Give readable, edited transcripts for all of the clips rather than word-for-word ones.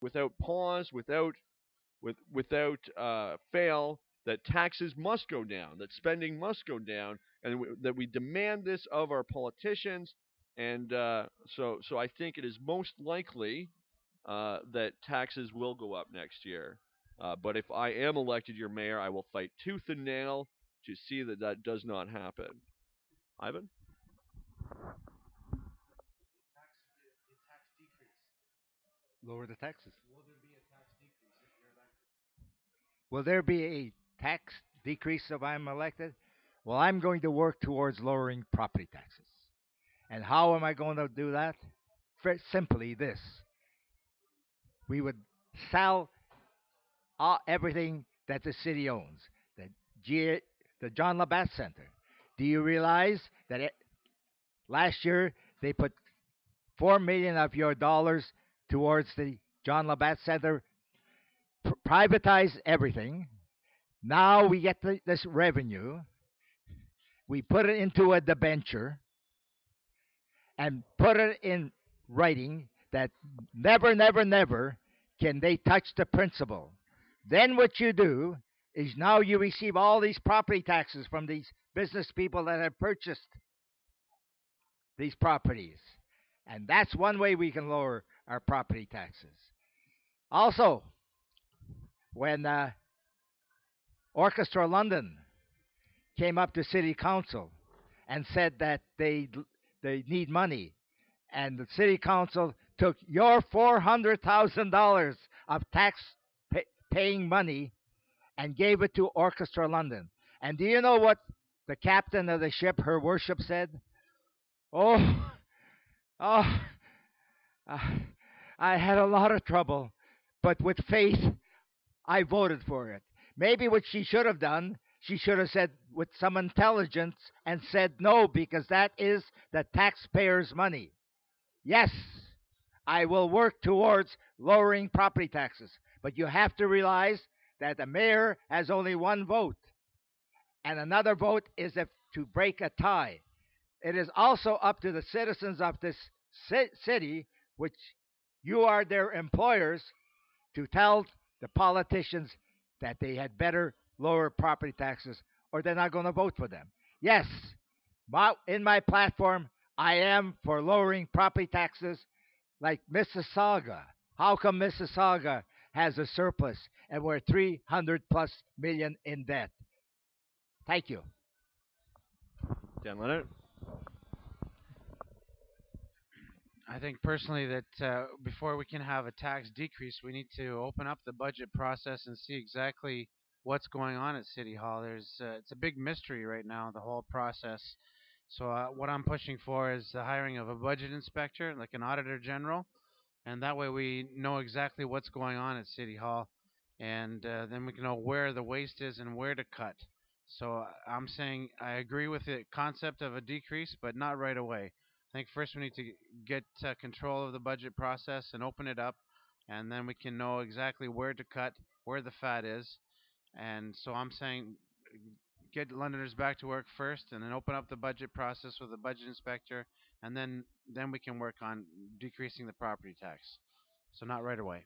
without pause, without fail, that taxes must go down, that spending must go down, and that we demand this of our politicians. And so I think it is most likely that taxes will go up next year. But if I am elected your mayor, I will fight tooth and nail to see that that does not happen. Ivan? Lower the taxes. Will there be a tax decrease if I'm elected? Well, I'm going to work towards lowering property taxes. And how am I going to do that? Very simply this. We would sell everything that the city owns. The, the John Labatt Center. Do you realize that last year they put 4 million of your dollars towards the John Labatt Center, privatized everything. Now we get this revenue. We put it into a debenture and put it in writing that never, never, never can they touch the principal. Then what you do is now you receive all these property taxes from these business people that have purchased these properties. And that's one way we can lower our property taxes. Also, when Orchestra London came up to City Council and said that they need money, and the City Council took your $400,000 of tax-paying money and gave it to Orchestra London. And do you know what the captain of the ship, Her Worship, said? Oh, oh, uh, I had a lot of trouble, but with faith, I voted for it. Maybe what she should have done, she should have said with some intelligence and said no, because that is the taxpayers' money. Yes, I will work towards lowering property taxes, but you have to realize that the mayor has only one vote, and another vote is if to break a tie. It is also up to the citizens of this city, which you are their employers, to tell the politicians that they had better lower property taxes or they're not going to vote for them. Yes, in my platform, I am for lowering property taxes like Mississauga. How come Mississauga has a surplus and we're 300 plus million in debt? Thank you. Dan Leonard? I think personally that before we can have a tax decrease, we need to open up the budget process and see exactly what's going on at City Hall. It's a big mystery right now, the whole process. So what I'm pushing for is the hiring of a budget inspector, like an auditor general, and that way we know exactly what's going on at City Hall, and then we can know where the waste is and where to cut. So I'm saying I agree with the concept of a decrease, but not right away. I think first we need to get control of the budget process and open it up, and then we can know exactly where to cut, where the fat is. And so I'm saying get Londoners back to work first, and then open up the budget process with a budget inspector, and then we can work on decreasing the property tax. So not right away.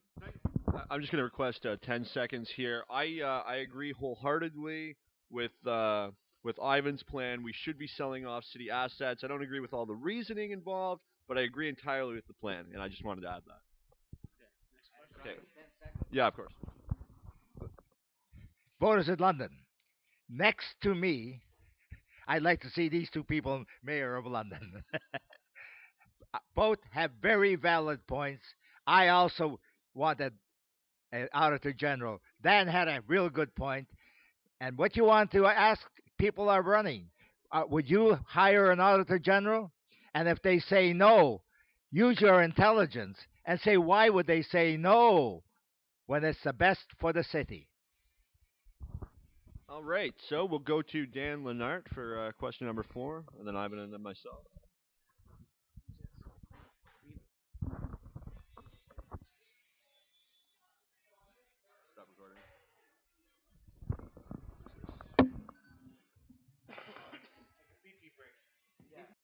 I'm just going to request 10 seconds here. I agree wholeheartedly with Ivan's plan. We should be selling off city assets. I don't agree with all the reasoning involved, but I agree entirely with the plan, and I just wanted to add that. Okay. Yeah, of course. Voters in London, next to me, I'd like to see these two people mayor of London. Both have very valid points. I also wanted an auditor general. Dan had a real good point. And what you want to ask people are running, would you hire an auditor general? And if they say no, use your intelligence and say, why would they say no when it's the best for the city? All right, so we'll go to Dan Lenart for question number 4, and then Ivan and then myself.